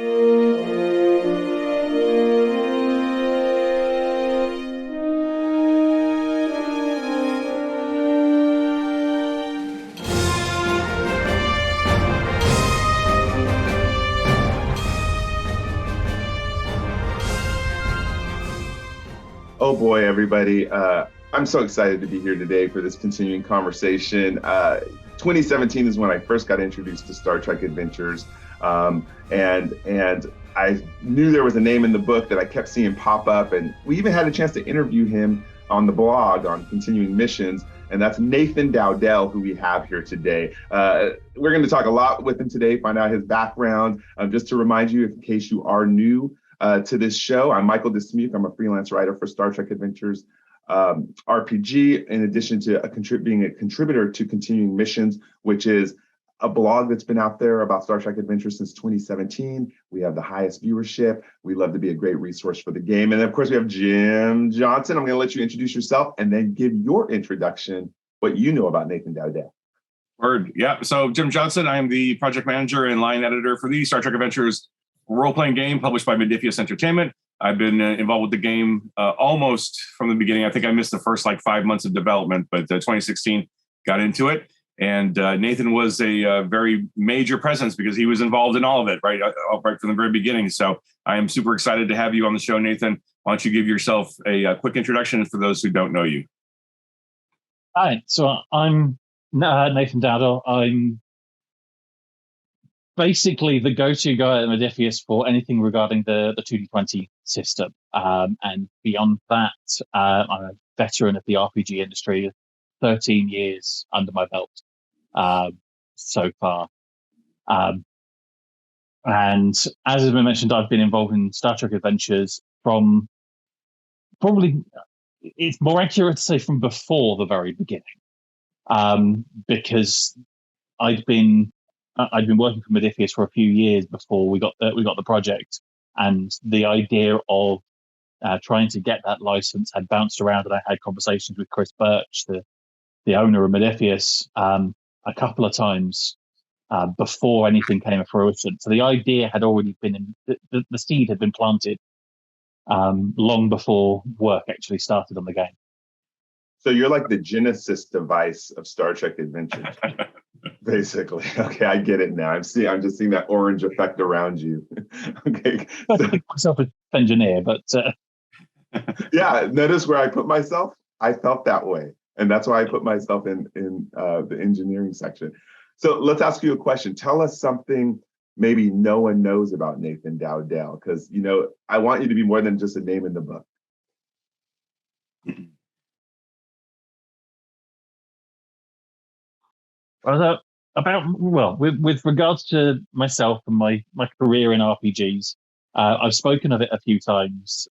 Oh boy, everybody. I'm so excited to be here today for this continuing conversation. 2017 is when I first got introduced to Star Trek Adventures. And I knew there was a name in the book that I kept seeing pop up. And we even had a chance to interview him on the blog on continuing missions. And that's Nathan Dowdell, who we have here today. We're going to talk a lot with him today, find out his background. Just to remind you, in case you are new to this show, I'm Michael Dismuke. I'm a freelance writer for Star Trek Adventures RPG, in addition to being a contributor to Continuing Missions, which is a blog that's been out there about Star Trek Adventures since 2017. We have the highest viewership. We love to be a great resource for the game. And of course, we have Jim Johnson. I'm going to let you introduce yourself and then give your introduction, what you know about Nathan Dowdell. Word. Yeah. So Jim Johnson, I'm the project manager and line editor for the Star Trek Adventures role-playing game published by Modiphius Entertainment. I've been involved with the game almost from the beginning. I think I missed the first 5 months of development, but 2016 got into it. And Nathan was a very major presence because he was involved in all of it, right from the very beginning. So I am super excited to have you on the show, Nathan. Why don't you give yourself a quick introduction for those who don't know you? Hi, so I'm Nathan Dowdell. I'm basically the go-to guy at Modiphius for anything regarding the 2D20 system. And beyond that, I'm a veteran of the RPG industry, 13 years under my belt so far. And as has been mentioned, I've been involved in Star Trek Adventures from probably, it's more accurate to say from before the very beginning, because I'd been working for Modiphius for a few years before we got the project, and the idea of trying to get that license had bounced around, and I had conversations with Chris Birch, the owner of Modiphius, a couple of times before anything came to fruition. So the idea had already been the seed had been planted long before work actually started on the game. So you're like the Genesis device of Star Trek Adventures. Basically. Okay, I get it now. I'm just seeing that orange effect around you. Okay. I think myself an engineer, but yeah, notice where I put myself? I felt that way. And that's why I put myself in the engineering section. So let's ask you a question. Tell us something maybe no one knows about Nathan Dowdell, because I want you to be more than just a name in the book. With regards to myself and my career in RPGs, I've spoken of it a few times.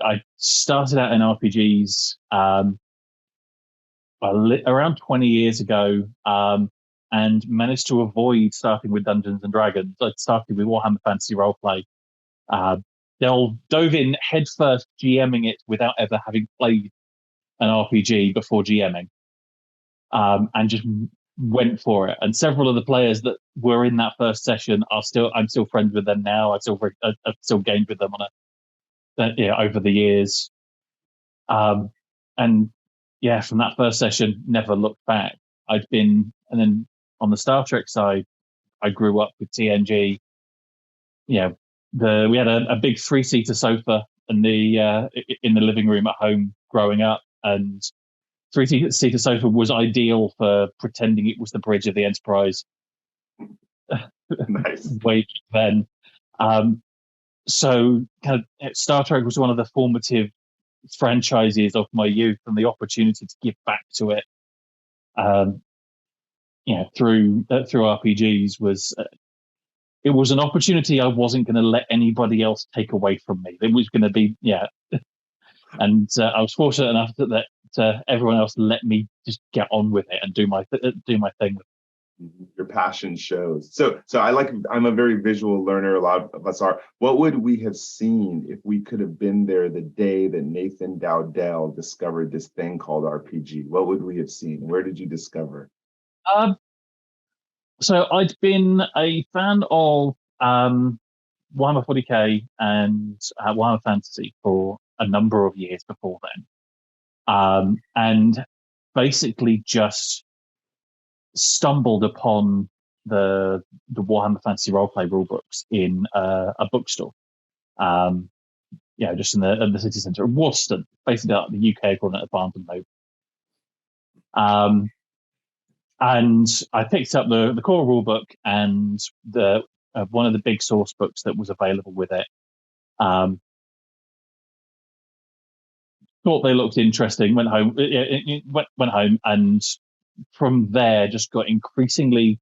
I started out in RPGs around 20 years ago, and managed to avoid starting with Dungeons and Dragons. I started with Warhammer Fantasy Roleplay. Dove in headfirst GMing it without ever having played an RPG before GMing. And just went for it. And several of the players that were in that first session I'm still friends with them now. I've still gamed with them over the years. And yeah, from that first session, never looked back. And then on the Star Trek side, I grew up with TNG. Yeah, we had a big 3-seater sofa in the living room at home growing up, and 3-seater sofa was ideal for pretending it was the bridge of the Enterprise. Nice. Way then. So kind of Star Trek was one of the formative franchises of my youth, and the opportunity to give back to it, through RPGs was it was an opportunity I wasn't going to let anybody else take away from me. It was going to be and I was fortunate enough that everyone else let me just get on with it and do my thing. Your passion shows. So I'm a very visual learner. A lot of us are. What would we have seen if we could have been there the day that Nathan Dowdell discovered this thing called RPG? What would we have seen? Where did you discover? So I'd been a fan of Warhammer 40k and Warhammer Fantasy for a number of years before then, and basically just stumbled upon the Warhammer Fantasy roleplay rulebooks in a bookstore. Just in the city centre of Worcester, basically like the UK equivalent of Barnes and Noble. And I picked up the core rulebook and the one of the big source books that was available with it. Thought they looked interesting. Went home, went home, and from there just got increasingly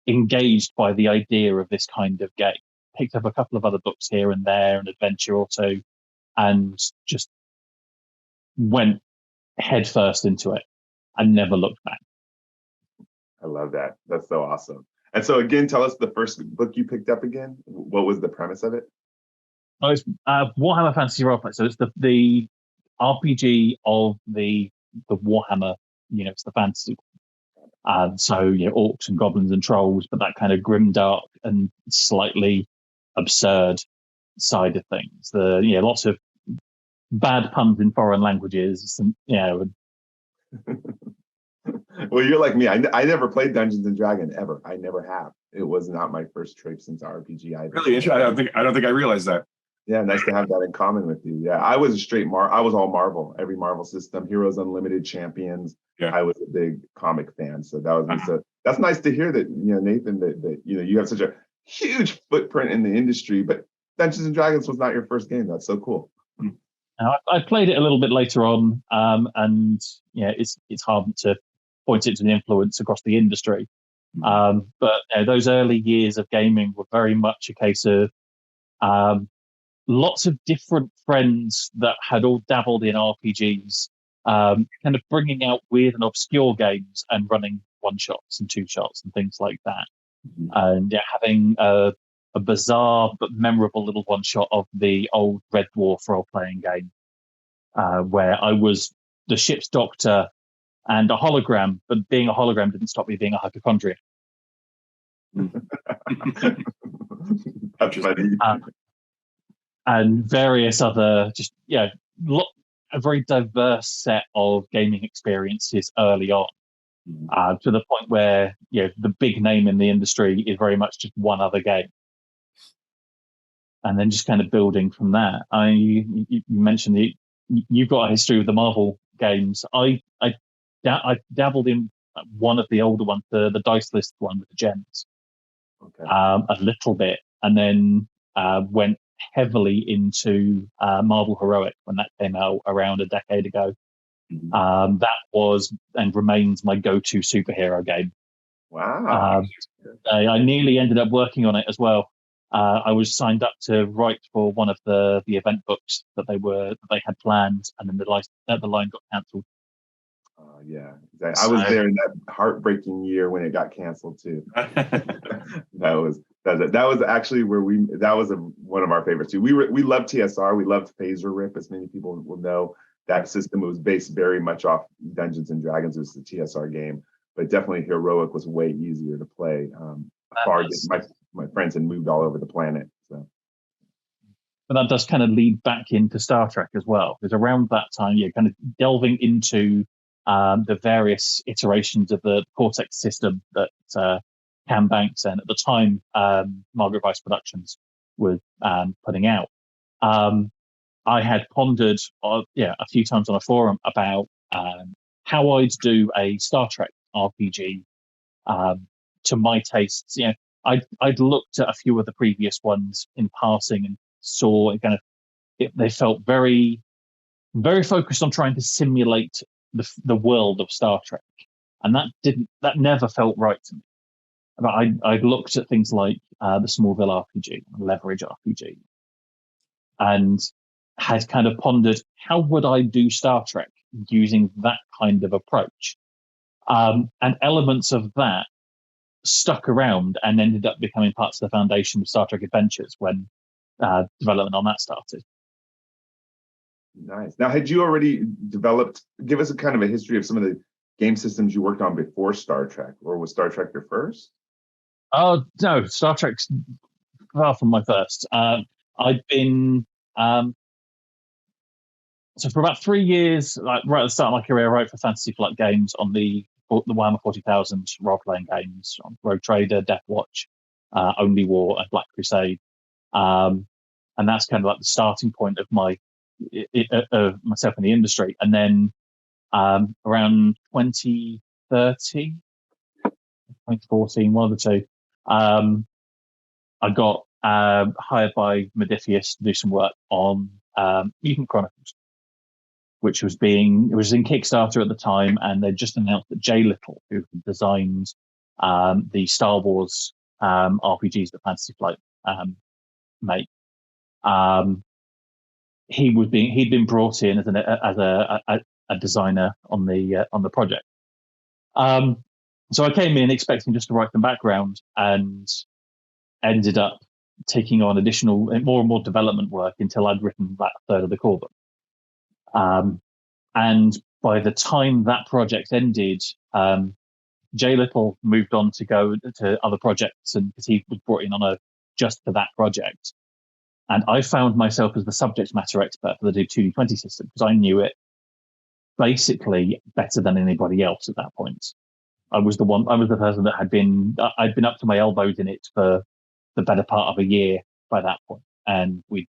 engaged by the idea of this kind of game. Picked up a couple of other books here and there, an adventure or two, and just went headfirst into it and never looked back. I love that. That's so awesome. And so again, tell us the first book you picked up again. What was the premise of it? Oh, it's Warhammer Fantasy Roleplay. So it's the RPG of the Warhammer, it's the fantasy. So orcs and goblins and trolls, but that kind of grimdark and slightly absurd side of things. Lots of bad puns in foreign languages, and Well, you're like me. I never played Dungeons and Dragons ever. I never have. It was not my first traipse into RPG either. Really interesting. I don't think I realized that. Yeah, nice to have that in common with you. Yeah, I was a straight I was all Marvel, every Marvel system, Heroes Unlimited, Champions. Yeah. I was a big comic fan, so that was so that's nice to hear that Nathan that you have such a huge footprint in the industry, but Dungeons and Dragons was not your first game. That's so cool. I played it a little bit later on, and it's hard to point it to the influence across the industry. But those early years of gaming were very much a case of lots of different friends that had all dabbled in RPGs, kind of bringing out weird and obscure games and running one shots and two shots and things like that. And having a bizarre but memorable little one shot of the old Red Dwarf role playing game, where I was the ship's doctor and a hologram, but being a hologram didn't stop me being a hypochondriac. That's funny. And various other, a very diverse set of gaming experiences early on, to the point where the big name in the industry is very much just one other game, and then just kind of building from that. You mentioned you've got a history with the Marvel games. I dabbled in one of the older ones, the dice list one with the gems, a little bit, and then went heavily into Marvel Heroic when that came out around a decade ago. That was and remains my go-to superhero game. Wow! I nearly ended up working on it as well. I was signed up to write for one of the event books that they had planned, and then the line got cancelled. Yeah, exactly. I was there in that heartbreaking year when it got canceled too. That was actually where that was one of our favorites too. We loved TSR. We loved Phaser Rip, as many people will know. That system was based very much off Dungeons and Dragons. It was the TSR game, but definitely Heroic was way easier to play. My friends had moved all over the planet. So. But that does kind of lead back into Star Trek as well, because around that time, you're kind of delving into the various iterations of the Cortex system that Cam Banks and at the time Margaret Weiss Productions was putting out. I had pondered a few times on a forum about how I'd do a Star Trek RPG to my tastes. I'd looked at a few of the previous ones in passing and saw it they felt very, very focused on trying to simulate the world of Star Trek, and that never felt right to me. But I looked at things like the Smallville RPG, Leverage RPG, and had kind of pondered how would I do Star Trek using that kind of approach, and elements of that stuck around and ended up becoming parts of the foundation of Star Trek Adventures when development on that started. Nice. Now, had you already developed, give us a kind of a history of some of the game systems you worked on before Star Trek, or was Star Trek your first? Oh, no, Star Trek's far from my first. I'd been so for about 3 years, like right at the start of my career, I wrote for Fantasy Flight Games on the Warhammer 40,000 role playing games, on Rogue Trader, Death Watch, Only War, and Black Crusade. And that's kind of like the starting point of of myself in the industry. And then around 2013, 2014, one of the two, I got hired by Modiphius to do some work on Mutant Chronicles, which was in Kickstarter at the time, and they just announced that Jay Little, who designed the Star Wars RPGs that Fantasy Flight make, he'd been brought in as a designer on the project. So I came in expecting just to write some background, and ended up taking on more and more development work until I'd written about a third of the core book. And by the time that project ended, Jay Little moved on to go to other projects, and because he was brought in just for that project. And I found myself as the subject matter expert for the 2D20 system, because I knew it basically better than anybody else at that point. I was the person that I'd been up to my elbows in it for the better part of a year by that point. And we'd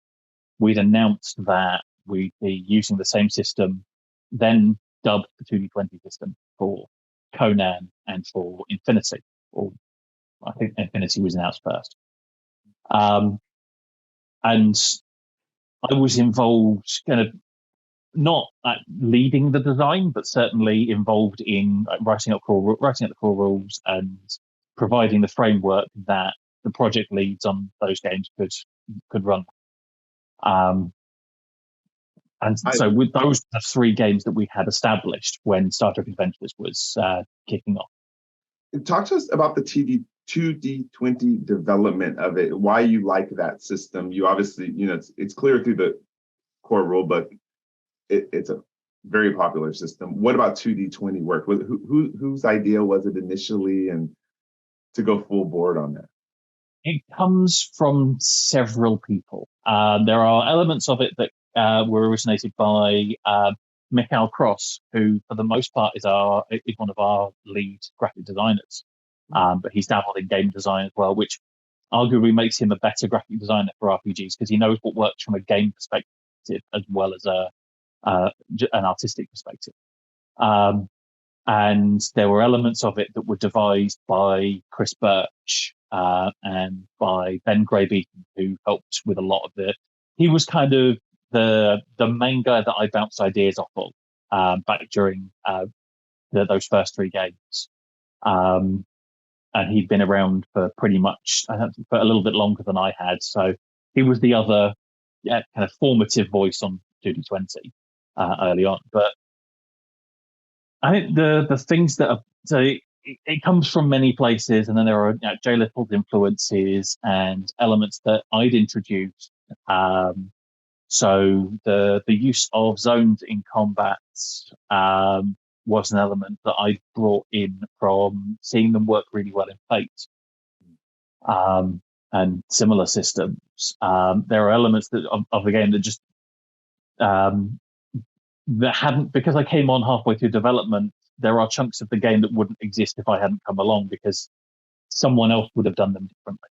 announced that we'd be using the same system, then dubbed the 2D20 system, for Conan and for Infinity. Or I think Infinity was announced first. And I was involved, kind of not at leading the design, but certainly involved in writing up the core rules and providing the framework that the project leads on those games could run. So with those 3 games that we had established when Star Trek Adventures was kicking off. Talk to us about the 2D20 development of it, why you like that system. You obviously, it's clear through the core rulebook, it's a very popular system. What about 2D20 work? Whose idea was it initially, and to go full board on that? It comes from several people. There are elements of it that were originated by Mikhail Cross, who for the most part is one of our lead graphic designers. But he's dabbled in game design as well, which arguably makes him a better graphic designer for RPGs, because he knows what works from a game perspective as well as an artistic perspective. And there were elements of it that were devised by Chris Birch and by Ben Gray-Beaton, who helped with a lot of it. He was kind of the main guy that I bounced ideas off of back during those first 3 games. And he'd been around for pretty much for a little bit longer than I had. So he was the other kind of formative voice on 2D20 early on. But I think the things that are, so it comes from many places, and then there are Jay Little's influences and elements that I'd introduced. So the use of zones in combat was an element that I brought in from seeing them work really well in Fate, and similar systems. There are elements of the game that just that hadn't, because I came on halfway through development. There are chunks of the game that wouldn't exist if I hadn't come along, because someone else would have done them differently.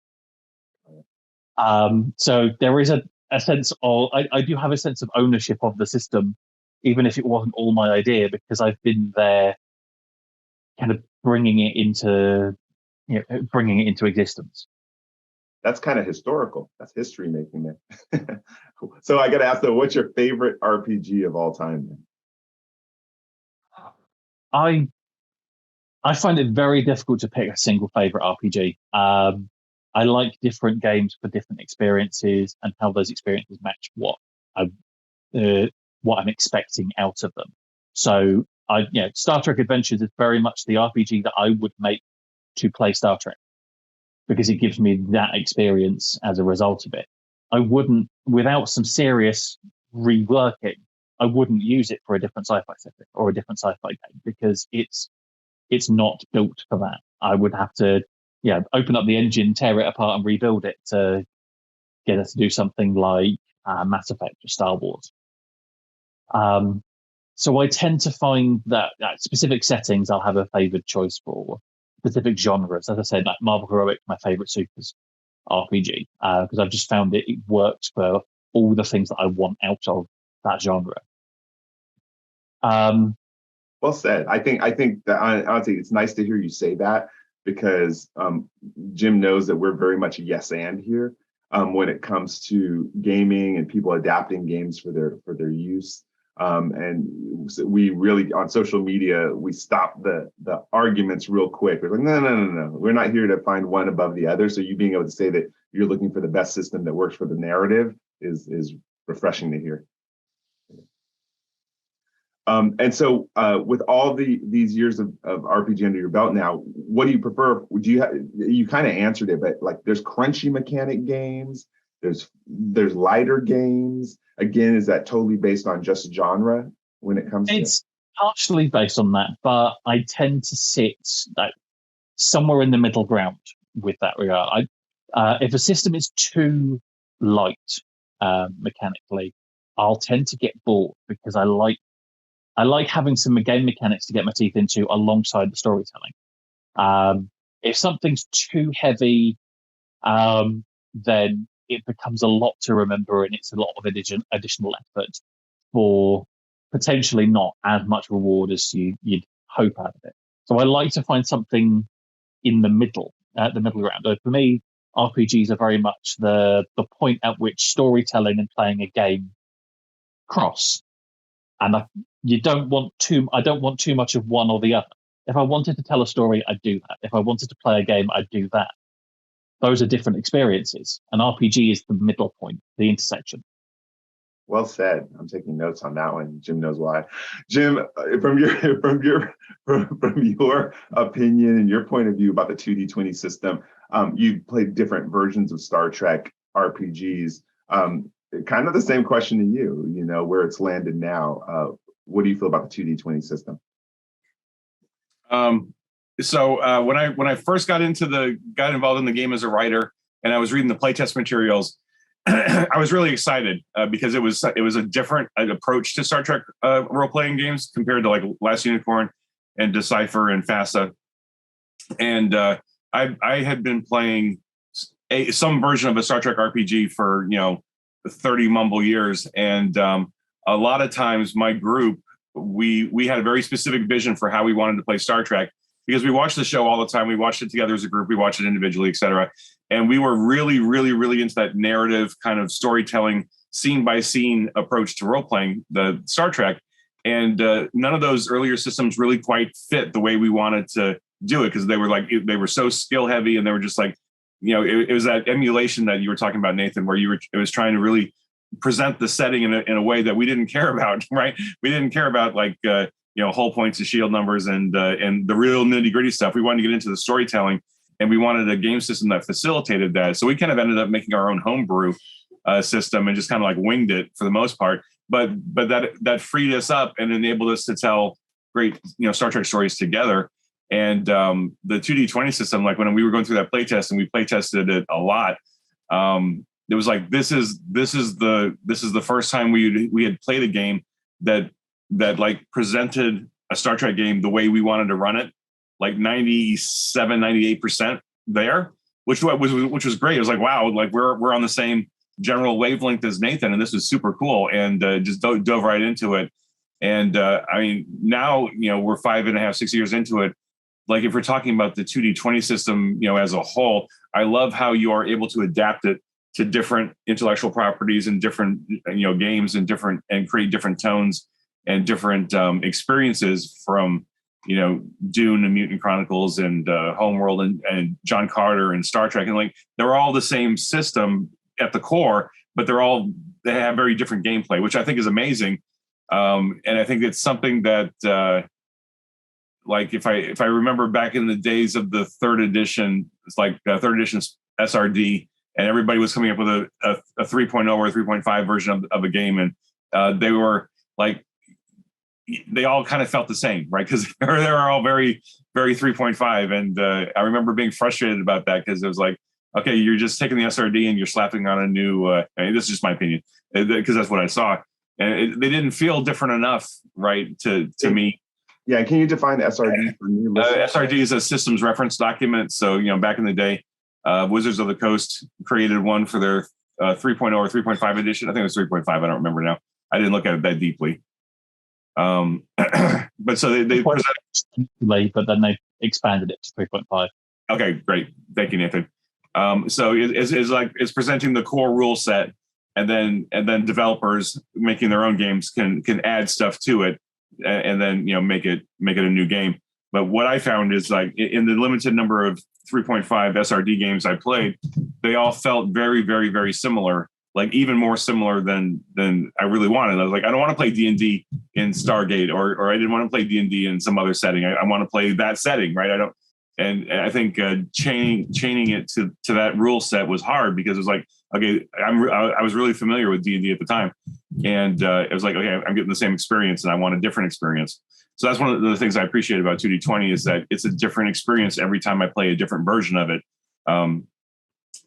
So there is a sense of, I do have a sense of ownership of the system, even if it wasn't all my idea, because I've been there kind of bringing it into existence. That's kind of historical. That's history making there. So I got to ask though, what's your favorite RPG of all time then? I find it very difficult to pick a single favorite RPG. I like different games for different experiences, and how those experiences match what I'm expecting out of them. So Star Trek Adventures is very much the RPG that I would make to play Star Trek, because it gives me that experience as a result of it. I wouldn't, without some serious reworking, I wouldn't use it for a different sci-fi setting or a different sci-fi game, because it's not built for that. I would have to open up the engine, tear it apart, and rebuild it to get us to do something like Mass Effect or Star Wars. So I tend to find that specific settings I'll have a favored choice for. Specific genres, as I said, like Marvel Heroic, my favorite Supers RPG, because I've just found it works for all the things that I want out of that genre. Well said. I think that honestly, it's nice to hear you say that, because Jim knows that we're very much a yes and here when it comes to gaming and people adapting games for their use. And we really, on social media, we stop the arguments real quick. We're like, no. We're not here to find one above the other. So you being able to say that you're looking for the best system that works for the narrative is refreshing to hear. And so with all these years of RPG under your belt now, what do you prefer? You kind of answered it, but like there's crunchy mechanic games, there's lighter games. Again, is that totally based on just genre when it comes to it? It's partially based on that, but I tend to sit like somewhere in the middle ground with that regard. If a system is too light mechanically, I'll tend to get bored, because I like having some game mechanics to get my teeth into alongside the storytelling. If something's too heavy, then it becomes a lot to remember, and it's a lot of additional effort for potentially not as much reward as you'd hope out of it. So I like to find something in the middle ground. For me, RPGs are very much the point at which storytelling and playing a game cross. And I don't want too much of one or the other. If I wanted to tell a story, I'd do that. If I wanted to play a game, I'd do that. Those are different experiences. An RPG is the middle point, the intersection. Well said. I'm taking notes on that one. Jim knows why. Jim, from your opinion and your point of view about the 2D20 system, you've played different versions of Star Trek RPGs. Kind of the same question to you, where it's landed now. What do you feel about the 2D20 system? So when I first got involved in the game as a writer, and I was reading the playtest materials, I was really excited because it was a different approach to Star Trek role-playing games compared to like Last Unicorn and Decipher and FASA. And I had been playing some version of a Star Trek RPG for 30 mumble years, and a lot of times my group, we had a very specific vision for how we wanted to play Star Trek, because we watched the show all the time. We watched it together as a group. We watched it individually, et cetera. And we were really, really, really into that narrative kind of storytelling, scene by scene approach to role playing the Star Trek. And none of those earlier systems really quite fit the way we wanted to do it, because they were so skill heavy, and they were just like, it was that emulation that you were talking about, Nathan, where it was trying to really present the setting in a way that we didn't care about, right? We didn't care about like hull points and shield numbers and the real nitty gritty stuff. We wanted to get into the storytelling, and we wanted a game system that facilitated that. So we kind of ended up making our own homebrew system and just kind of like winged it for the most part. But that freed us up and enabled us to tell great Star Trek stories together. And the 2D20 system, like when we were going through that playtest and we playtested it a lot, it was like this is the first time we had played a game that like presented a Star Trek game the way we wanted to run it, like 98% there, which was great. It was like, wow, like we're on the same general wavelength as Nathan, and this was super cool, and just dove right into it. And I mean, now we're 5.5, 6 years into it. Like if we're talking about the 2D20 system, as a whole, I love how you are able to adapt it to different intellectual properties and different games and create different tones and different experiences from Dune and Mutant Chronicles and Homeworld and John Carter and Star Trek, and like they're all the same system at the core, but they have very different gameplay, which I think is amazing. And I think it's something that like if I remember back in the days of the third edition, it's like third edition SRD, and everybody was coming up with a 3.0 or 3.5 version of a game, and they were like they all kind of felt the same, right? Because they're all very, very 3.5. And I remember being frustrated about that because it was like, okay, you're just taking the SRD and you're slapping on a new, I mean, this is just my opinion, because that's what I saw. And they didn't feel different enough, right, to me. Yeah, can you define SRD for new listeners? SRD is a systems reference document. So, back in the day, Wizards of the Coast created one for their 3.0 or 3.5 edition. I think it was 3.5. I don't remember now. I didn't look at it that deeply. But so they presented, but then they expanded it to 3.5. Okay, great. Thank you, Nathan. So it's presenting the core rule set, and then developers making their own games can add stuff to it, and then make it a new game. But what I found is, like, in the limited number of 3.5 SRD games I played, they all felt very, very, very similar. Like, even more similar than I really wanted. I was like, I don't want to play D&D in Stargate, or I didn't want to play D&D in some other setting. I want to play that setting, right? And I think chaining it to that rule set was hard, because it was like, okay, I was really familiar with D&D at the time, and it was like, okay, I'm getting the same experience, and I want a different experience. So that's one of the things I appreciate about 2D20, is that it's a different experience every time I play a different version of it.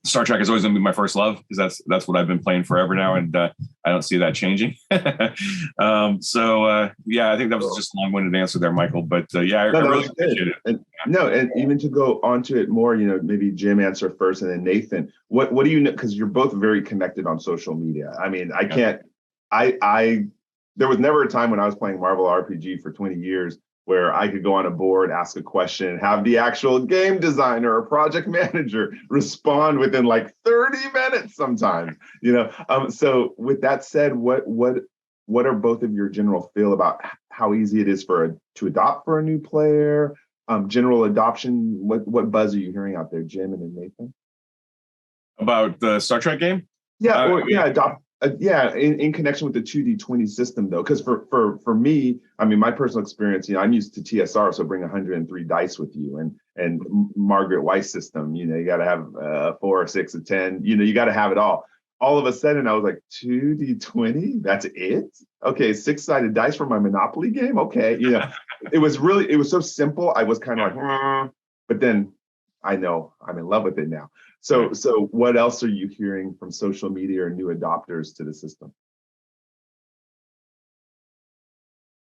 Star Trek is always going to be my first love, because that's what I've been playing forever now, and I don't see that changing. Yeah, I think that was just a long-winded answer there, Michael. But I really appreciate it. And even to go onto it more, maybe Jim answer first, and then Nathan. What do you know? Because you're both very connected on social media. I mean, I can't. There was never a time when I was playing Marvel RPG for 20 years where I could go on a board, ask a question, have the actual game designer or project manager respond within like 30 minutes sometimes, So with that said, what are both of your general feel about how easy it is to adopt for a new player? General adoption, what buzz are you hearing out there, Jim and then Nathan? About the Star Trek game? Adopt. In connection with the 2D20 system, though, because for me, I mean, my personal experience, I'm used to TSR, so bring 103 dice with you, and Margaret Weiss system, you got to have a 4 or 6 or 10, you got to have it all. All of a sudden, I was like, 2D20, that's it? Okay, 6-sided dice for my Monopoly game? Okay, it was so simple. I was kind of like, but then I know I'm in love with it now. So what else are you hearing from social media or new adopters to the system?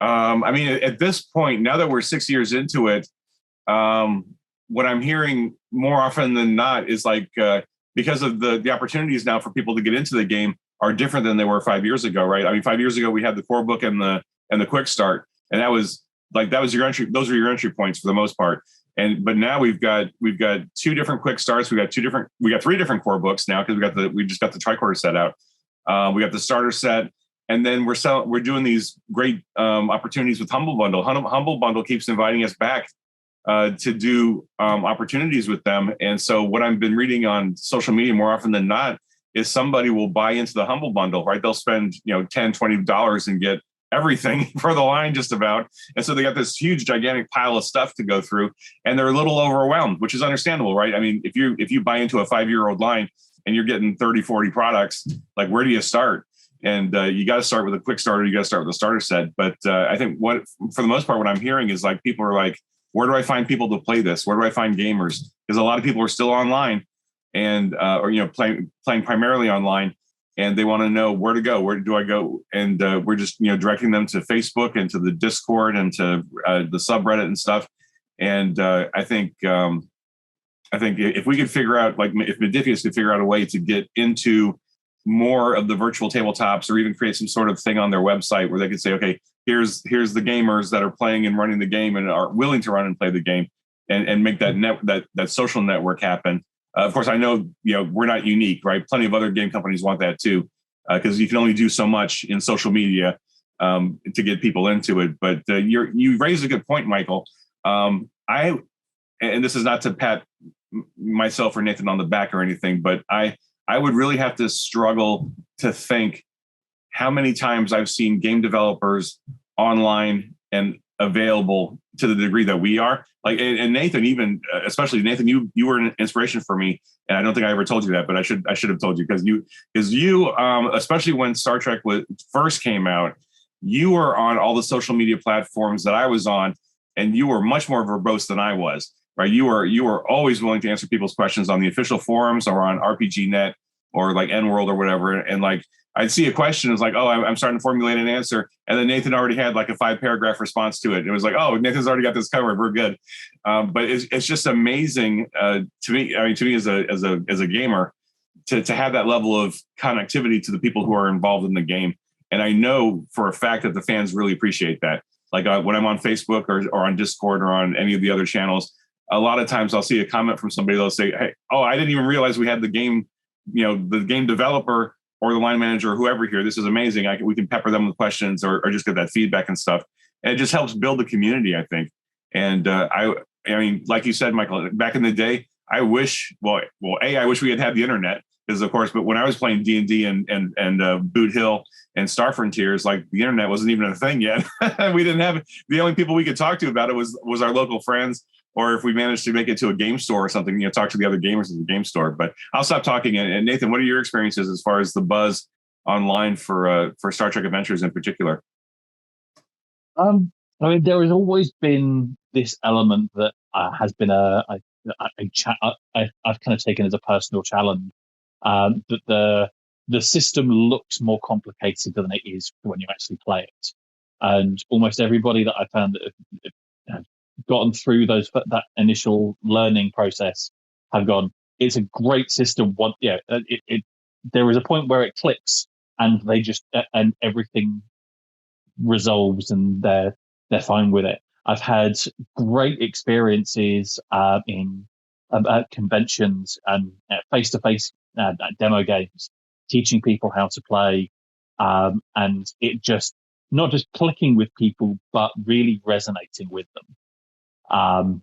I mean, at this point, now that we're 6 years into it, what I'm hearing more often than not is like, because of the opportunities now for people to get into the game are different than they were 5 years ago, right? I mean, 5 years ago we had the core book and the quick start, and that was your entry. Those were your entry points for the most part. But now we've got 2 different quick starts. We got 3 different core books now, because we just got the tricorder set out. We got the starter set, and then we're doing these great opportunities with Humble Bundle. Humble Bundle keeps inviting us back to do opportunities with them. And so what I've been reading on social media more often than not is somebody will buy into the Humble Bundle, right? They'll spend $10-$20 and get everything for the line just about. And so they got this huge, gigantic pile of stuff to go through, and they're a little overwhelmed, which is understandable, right? I mean, if you buy into a 5-year-old line and you're getting 30, 40 products, like, where do you start? And you got to start with a quick starter. You got to start with a starter set. But I think for the most part, what I'm hearing is like, people are like, where do I find people to play this? Where do I find gamers? Because a lot of people are still online and, playing primarily online. And they want to know where to go. Where do I go? And we're just, directing them to Facebook and to the Discord and to the subreddit and stuff. And I think if we could figure out, like, if Modifius could figure out a way to get into more of the virtual tabletops, or even create some sort of thing on their website where they could say, okay, here's the gamers that are playing and running the game and are willing to run and play the game, and make that social network happen. Of course, I know, we're not unique, right? Plenty of other game companies want that too, because you can only do so much in social media to get people into it. But you raised a good point, Michael. And this is not to pat myself or Nathan on the back or anything, but I would really have to struggle to think how many times I've seen game developers online and available to the degree that we are. Like, and Nathan, even especially Nathan, you were an inspiration for me, and I don't think I ever told you that, but I should have told you, because you especially when Star Trek first came out, you were on all the social media platforms that I was on, and you were much more verbose than I was, right? You were always willing to answer people's questions on the official forums or on RPG.net or like N-World or whatever. And like, I'd see a question, it's like, oh, I'm starting to formulate an answer. And then Nathan already had like a 5-paragraph response to it. And it was like, oh, Nathan's already got this covered. We're good. But it's just amazing to me. I mean, to me as a gamer, to have that level of connectivity to the people who are involved in the game. And I know for a fact that the fans really appreciate that. Like when I'm on Facebook or on Discord or on any of the other channels, a lot of times I'll see a comment from somebody. They'll say, hey, oh, I didn't even realize we had the game, the game developer or the line manager or whoever here. This is amazing. We can pepper them with questions or just get that feedback and stuff. And it just helps build the community, I think. And I mean, like you said, Michael, back in the day, I wish we had the internet. Because of course, but when I was playing D&D and Boot Hill and Star Frontiers, like the internet wasn't even a thing yet. We didn't have the only people we could talk to about it was our local friends, or if we managed to make it to a game store or something, talk to the other gamers at the game store. But I'll stop talking. And Nathan, what are your experiences as far as the buzz online for Star Trek Adventures in particular? I mean, there has always been this element that has been I've kind of taken as a personal challenge. That the system looks more complicated than it is when you actually play it, and almost everybody that I found that have gotten through that initial learning process have gone, it's a great system. There is a point where it clicks and and everything resolves and they're fine with it. I've had great experiences in conventions and face-to-face demo games, teaching people how to play, and it just not just clicking with people, but really resonating with them.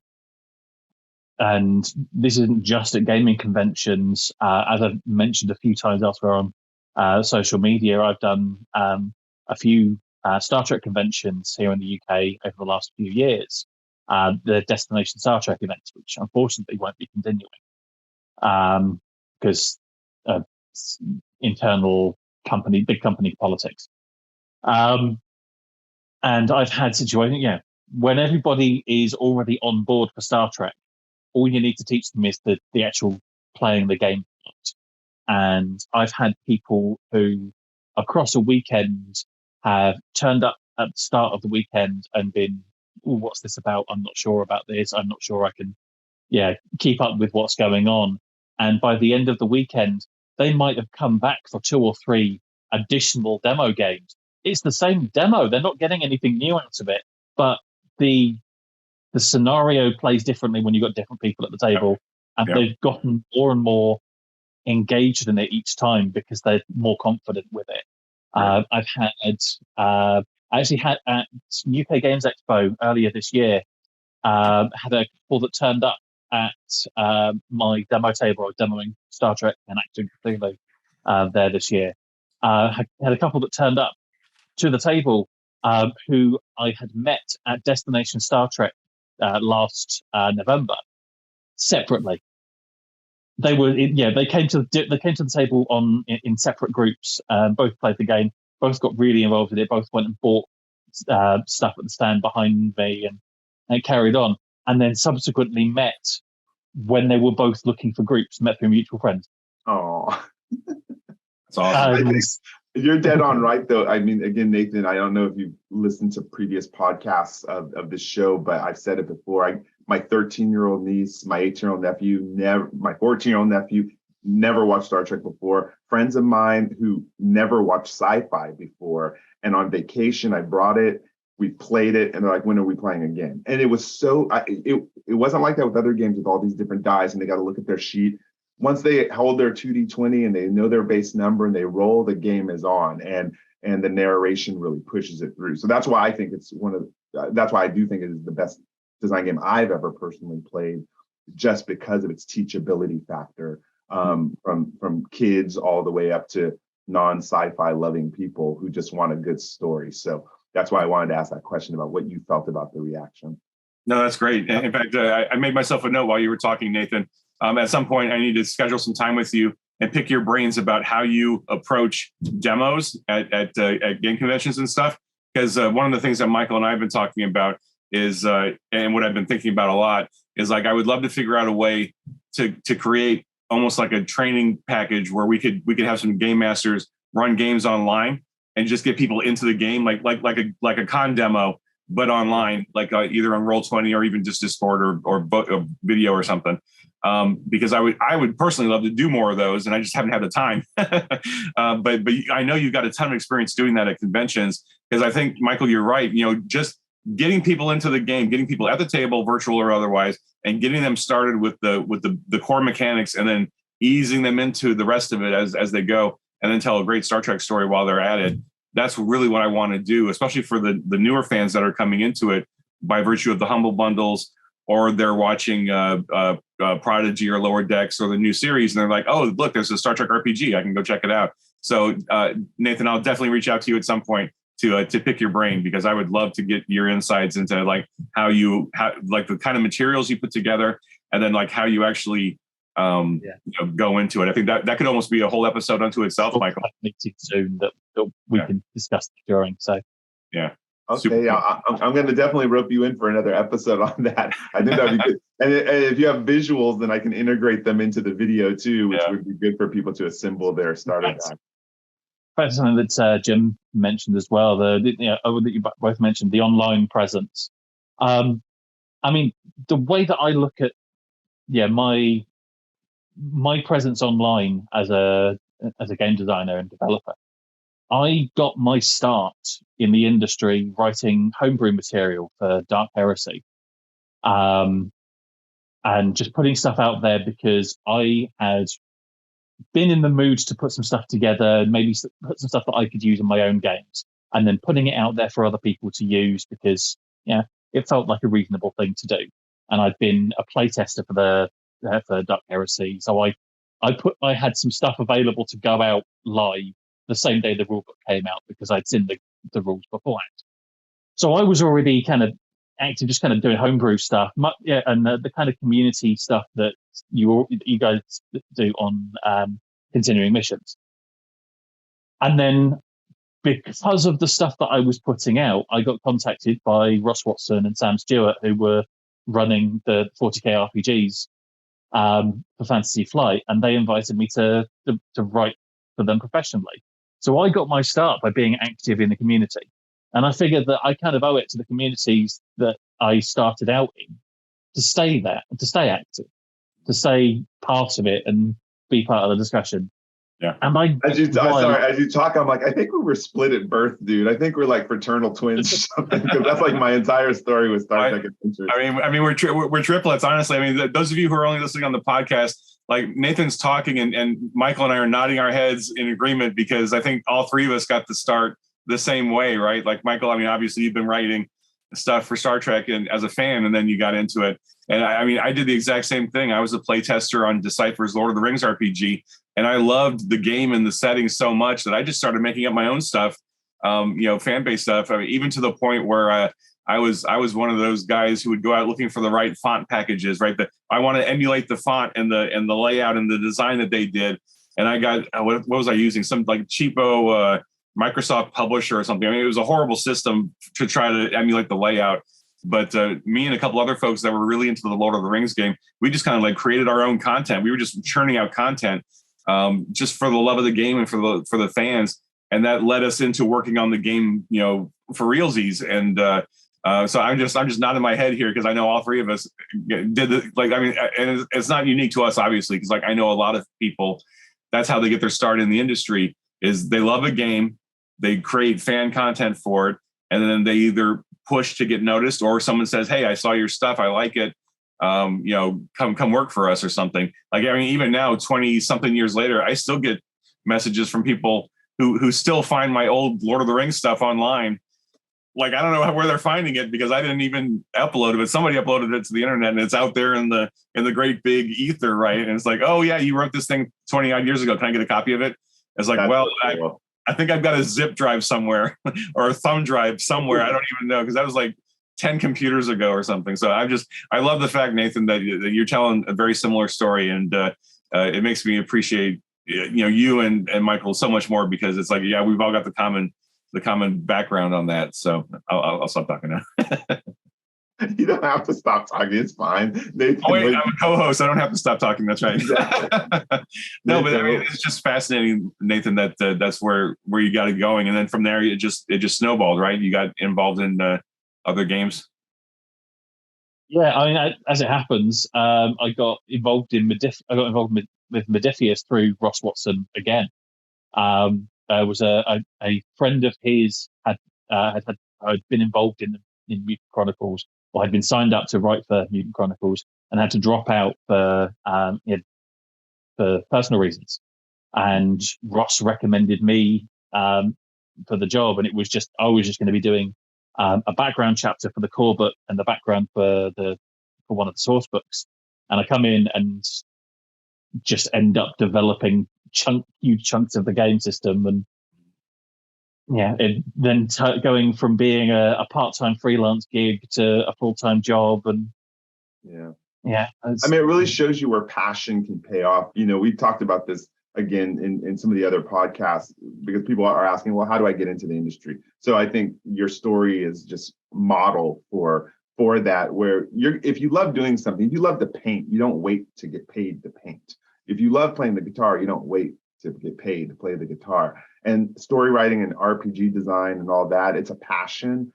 And this isn't just at gaming conventions. As I've mentioned a few times elsewhere on social media, I've done a few Star Trek conventions here in the UK over the last few years. The Destination Star Trek events, which unfortunately won't be continuing because internal big company politics. And I've had situations, when everybody is already on board for Star Trek, all you need to teach them is the actual playing the game. And I've had people who across a weekend have turned up at the start of the weekend and been, what's this about? I'm not sure about this. I'm not sure I can, keep up with what's going on. And by the end of the weekend, they might have come back for 2 or 3 additional demo games. It's the same demo. They're not getting anything new out of it, but the scenario plays differently when you've got different people at the table, and they've gotten more and more engaged in it each time because they're more confident with it. I actually had at UK Games Expo earlier this year, had a couple that turned up at my demo table. I was demoing Star Trek and Acting Cthulhu there this year. Had a couple that turned up to the table who I had met at Destination Star Trek last November separately. They were, they came to the table in separate groups. Both played the game. Both got really involved with it. Both went and bought stuff at the stand behind me and carried on. And then subsequently met when they were both looking for groups. Met through mutual friends. Oh, that's awesome. You're dead on right, though. I mean, again, Nathan, I don't know if you've listened to previous podcasts of this show, but I've said it before. My 13-year-old niece, my 8-year-old nephew, my 14-year-old nephew never watched Star Trek before. Friends of mine who never watched sci-fi before. And on vacation, I brought it. We played it, and they're like, when are we playing again? And it was it wasn't like that with other games with all these different dice, and they got to look at their sheet. Once they hold their 2d20 and they know their base number and they roll, the game is on, and the narration really pushes it through. So that's why I think it's that's why I do think it is the best design game I've ever personally played, just because of its teachability factor, from kids all the way up to non-sci-fi loving people who just want a good story. So that's why I wanted to ask that question about what you felt about the reaction. No, that's great. In fact, I made myself a note while you were talking, Nathan. At some point, I need to schedule some time with you and pick your brains about how you approach demos at game conventions and stuff. because one of the things that Michael and I have been talking about is, and what I've been thinking about a lot is like, I would love to figure out a way to create almost like a training package where we could have some game masters run games online and just get people into the game, like a con demo, but online, like either on Roll20 or even just Discord or video or something. Because I would personally love to do more of those, and I just haven't had the time. But I know you've got a ton of experience doing that at conventions, because I think, Michael, you're right. Just getting people into the game, getting people at the table, virtual or otherwise, and getting them started with the core mechanics, and then easing them into the rest of it as they go, and then tell a great Star Trek story while they're at it. That's really what I want to do, especially for the newer fans that are coming into it by virtue of the Humble Bundles, or they're watching Prodigy or Lower Decks or the new series, and they're like, oh, look, there's a Star Trek RPG. I can go check it out. So, Nathan, I'll definitely reach out to you at some point to pick your brain, because I would love to get your insights into like how like the kind of materials you put together, and then like how you actually go into it. I think that could almost be a whole episode unto itself, Michael. Meeting soon that we can discuss during. So yeah. Okay, yeah, I'm going to definitely rope you in for another episode on that. I think that'd be good. And if you have visuals, then I can integrate them into the video too, which would be good for people to assemble their starter pack. That's something that Jim mentioned as well. That you both mentioned, the online presence. I mean, the way that I look at my presence online as a game designer and developer, I got my start in the industry writing homebrew material for Dark Heresy, and just putting stuff out there because I had been in the mood to put some stuff together, maybe put some stuff that I could use in my own games, and then putting it out there for other people to use because it felt like a reasonable thing to do. And I'd been a playtester for Dark Heresy, so I had some stuff available to go out live the same day the rulebook came out, because I'd seen the rules beforehand. So I was already kind of active, just kind of doing homebrew stuff, and the kind of community stuff that you guys do on continuing missions. And then, because of the stuff that I was putting out, I got contacted by Ross Watson and Sam Stewart, who were running the 40k RPGs for Fantasy Flight, and they invited me to write for them professionally. So I got my start by being active in the community. And I figured that I kind of owe it to the communities that I started out in to stay there, to stay active, to stay part of it and be part of the discussion. Yeah. And as you talk, I'm like, I think we were split at birth, dude. I think we're like fraternal twins or something, because that's like my entire story with Star Trek Adventures. I mean, we're triplets, honestly. I mean, those of you who are only listening on the podcast, like Nathan's talking and Michael and I are nodding our heads in agreement, because I think all three of us got to start the same way, right? Like Michael, I mean, obviously you've been writing stuff for Star Trek and as a fan, and then you got into it. And I mean, I did the exact same thing. I was a play tester on Decipher's Lord of the Rings RPG, and I loved the game and the setting so much that I just started making up my own stuff, fan-based stuff. I mean, even to the point where I was one of those guys who would go out looking for the right font packages, right? I want to emulate the font and the layout and the design that they did. And I got, what was I using? Some like cheapo Microsoft Publisher or something. I mean, it was a horrible system to try to emulate the layout. But me and a couple other folks that were really into the Lord of the Rings game, we just kind of like created our own content. We were just churning out content just for the love of the game and for the fans. And that led us into working on the game, for realsies. And so I'm just nodding my head here because I know all three of us did and it's not unique to us, obviously, because like I know a lot of people, that's how they get their start in the industry, is they love a game, they create fan content for it, and then they either push to get noticed, or someone says, hey, I saw your stuff, I like it, come work for us or something. Like, I mean, even now, 20 something years later, I still get messages from people who still find my old Lord of the Rings stuff online. Like, I don't know where they're finding it, because I didn't even upload it, but somebody uploaded it to the internet, and it's out there in the great big ether, right? And it's like, oh yeah, you wrote this thing 20 odd years ago. Can I get a copy of it? It's like, that's cool. I think I've got a zip drive somewhere or a thumb drive somewhere. I don't even know, because that was like 10 computers ago or something. So I love the fact, Nathan, that you're telling a very similar story, and it makes me appreciate you and Michael so much more, because it's like, yeah, we've all got the common common background on that. So I'll stop talking now. You don't have to stop talking. It's fine. Nathan, oh, wait, I'm a co-host. I don't have to stop talking. That's right. Exactly. No, but I mean, it's just fascinating, Nathan, that that's where you got it going. And then from there, it just snowballed, right? You got involved in other games. Yeah, I mean, as it happens, I got involved in with Modiphius through Ross Watson again. Was a friend of his had been involved in Mutant Chronicles, or had been signed up to write for Mutant Chronicles, and had to drop out for personal reasons. And Ross recommended me for the job, and I was just going to be doing a background chapter for the core book and the background for one of the source books. And I come in and just end up developing huge chunks of the game system, and then going from being a part-time freelance gig to a full-time job. And I mean, it really shows you where passion can pay off. We've talked about this again in some of the other podcasts, because people are asking, well, how do I get into the industry? So I think your story is just model for that, where if you love doing something, if you love to paint, you don't wait to get paid to paint. If you love playing the guitar, you don't wait to get paid to play the guitar. And story writing and RPG design and all that, it's a passion.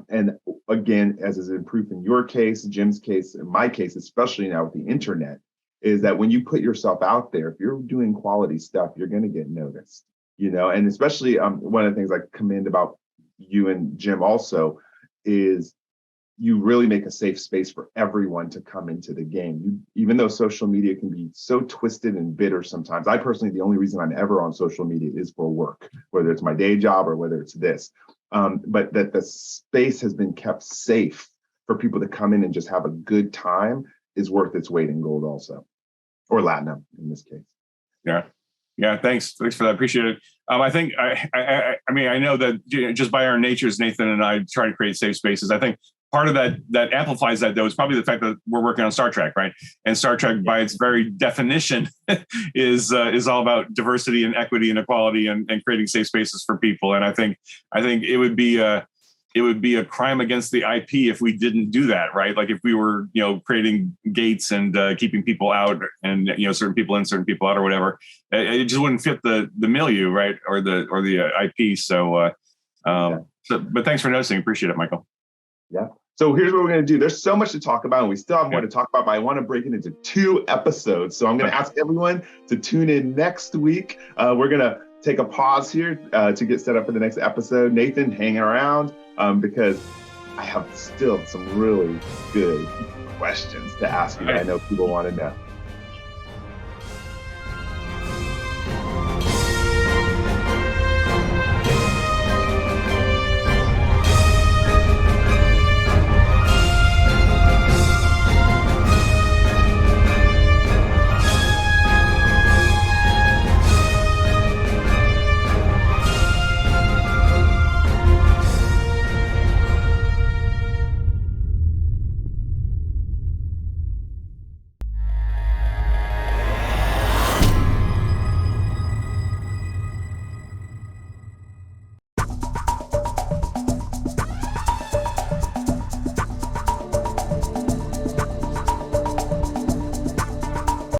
And again, as is in proof in your case, Jim's case, in my case, especially now with the internet, is that when you put yourself out there, if you're doing quality stuff, you're going to get noticed, and especially one of the things I commend about you and Jim also is you really make a safe space for everyone to come into the game. Even though social media can be so twisted and bitter sometimes, I personally, the only reason I'm ever on social media is for work, whether it's my day job or whether it's this. But that the space has been kept safe for people to come in and just have a good time is worth its weight in gold also, or Latinum in this case. Yeah. Thanks for that. Appreciate it. I think I mean, I know that just by our natures, Nathan and I try to create safe spaces. I think part of that amplifies that, though, is probably the fact that we're working on Star Trek, right? And Star Trek, by its very definition, is all about diversity and equity and equality and creating safe spaces for people. And I think it would be a crime against the IP if we didn't do that, right? Like if we were, creating gates and keeping people out and certain people in, certain people out, or whatever, it just wouldn't fit the milieu, right? Or the IP. So, but thanks for noticing. Appreciate it, Michael. Yeah. So here's what we're going to do. There's so much to talk about, and we still have more to talk about, but I want to break it into 2 episodes. So I'm going to ask everyone to tune in next week. We're going to take a pause here to get set up for the next episode. Nathan, hang around because I have still some really good questions to ask you that I know people want to know.